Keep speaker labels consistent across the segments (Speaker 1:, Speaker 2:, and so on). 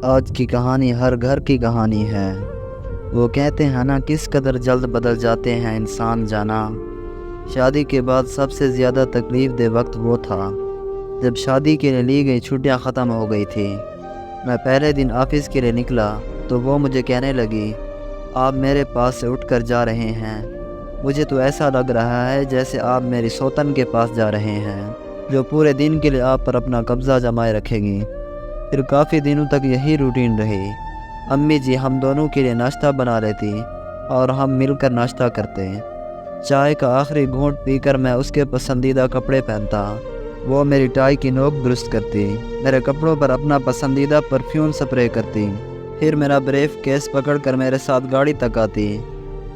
Speaker 1: آج کی کہانی ہر گھر کی کہانی ہے۔ وہ کہتے ہیں نا کس قدر جلد بدل جاتے ہیں انسان جانا۔ شادی کے بعد سب سے زیادہ تکلیف دہ وقت وہ تھا جب شادی کے لیے لی گئی چھٹیاں ختم ہو گئی تھی۔ میں پہلے دن آفس کے لیے نکلا تو وہ مجھے کہنے لگی، آپ میرے پاس سے اٹھ کر جا رہے ہیں، مجھے تو ایسا لگ رہا ہے جیسے آپ میری سوتن کے پاس جا رہے ہیں جو پورے دن کے لیے آپ پر اپنا قبضہ جمائے رکھے گی۔ پھر کافی دنوں تک یہی روٹین رہی۔ امی جی ہم دونوں کے لیے ناشتہ بنا لیتی اور ہم مل کر ناشتہ کرتے۔ چائے کا آخری گھونٹ پی کر میں اس کے پسندیدہ کپڑے پہنتا، وہ میری ٹائی کی نوک درست کرتی، میرے کپڑوں پر اپنا پسندیدہ پرفیوم سپرے کرتی، پھر میرا بریف کیس پکڑ کر میرے ساتھ گاڑی تک آتی،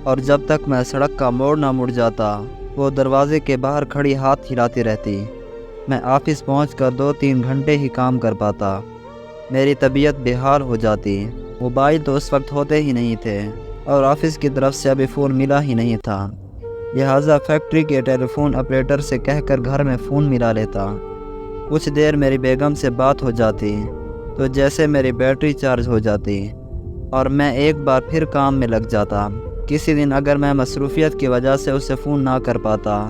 Speaker 1: اور جب تک میں سڑک کا موڑ نہ مڑ جاتا وہ دروازے کے باہر کھڑی ہاتھ ہلاتی رہتی۔ میں آفس پہنچ کر 2-3 گھنٹے ہی کام کر پاتا، میری طبیعت بے حال ہو جاتی۔ موبائل تو اس وقت ہوتے ہی نہیں تھے اور آفس کی طرف سے ابھی فون ملا ہی نہیں تھا، لہٰذا فیکٹری کے ٹیلی فون آپریٹر سے کہہ کر گھر میں فون ملا لیتا۔ کچھ دیر میری بیگم سے بات ہو جاتی تو جیسے میری بیٹری چارج ہو جاتی اور میں ایک بار پھر کام میں لگ جاتا۔ کسی دن اگر میں مصروفیت کی وجہ سے اسے فون نہ کر پاتا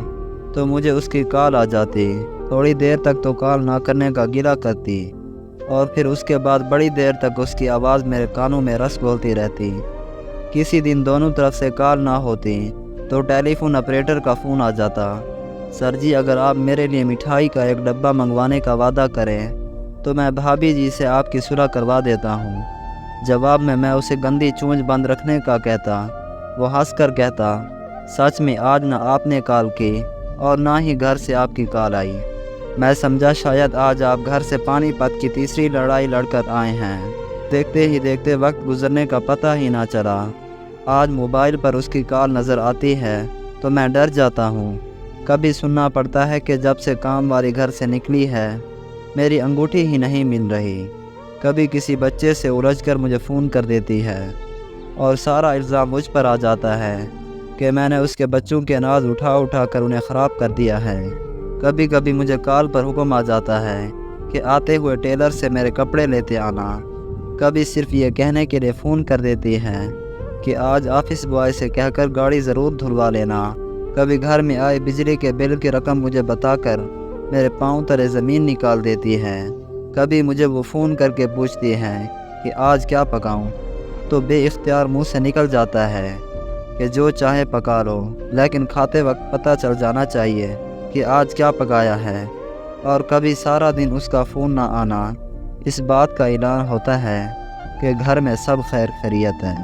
Speaker 1: تو مجھے اس کی کال آ جاتی، تھوڑی دیر تک تو کال نہ کرنے کا گلہ کرتی اور پھر اس کے بعد بڑی دیر تک اس کی آواز میرے کانوں میں رس گھولتی رہتی۔ کسی دن دونوں طرف سے کال نہ ہوتی تو ٹیلی فون آپریٹر کا فون آ جاتا، سر جی اگر آپ میرے لیے مٹھائی کا ایک ڈبہ منگوانے کا وعدہ کریں تو میں بھابھی جی سے آپ کی صلح کروا دیتا ہوں۔ جواب میں اسے گندی چونچ بند رکھنے کا کہتا، وہ ہنس کر کہتا، سچ میں آج نہ آپ نے کال کی اور نہ ہی گھر سے آپ کی کال آئی۔ میں سمجھا شاید آج آپ گھر سے پانی پت کی تیسری لڑائی لڑ کر آئے ہیں۔ دیکھتے ہی دیکھتے وقت گزرنے کا پتہ ہی نہ چلا۔ آج موبائل پر اس کی کال نظر آتی ہے تو میں ڈر جاتا ہوں۔ کبھی سننا پڑتا ہے کہ جب سے کام والی گھر سے نکلی ہے میری انگوٹھی ہی نہیں مل رہی۔ کبھی کسی بچے سے الجھ کر مجھے فون کر دیتی ہے اور سارا الزام مجھ پر آ جاتا ہے کہ میں نے اس کے بچوں کے اناج اٹھا کر انہیں خراب کر دیا ہے۔ کبھی کبھی مجھے کال پر حکم آ جاتا ہے کہ آتے ہوئے ٹیلر سے میرے کپڑے لیتے آنا۔ کبھی صرف یہ کہنے کے لیے فون کر دیتی ہے کہ آج آفس بوائے سے کہہ کر گاڑی ضرور دھلوا لینا۔ کبھی گھر میں آئے بجلی کے بل کی رقم مجھے بتا کر میرے پاؤں تلے زمین نکال دیتی ہے۔ کبھی مجھے وہ فون کر کے پوچھتی ہے کہ آج کیا پکاؤں، تو بے اختیار منہ سے نکل جاتا ہے کہ جو چاہے پکا لو، لیکن کھاتے وقت پتہ چل جانا چاہیے کہ آج کیا پکایا ہے۔ اور کبھی سارا دن اس کا فون نہ آنا اس بات کا اعلان ہوتا ہے کہ گھر میں سب خیر خیریت ہے۔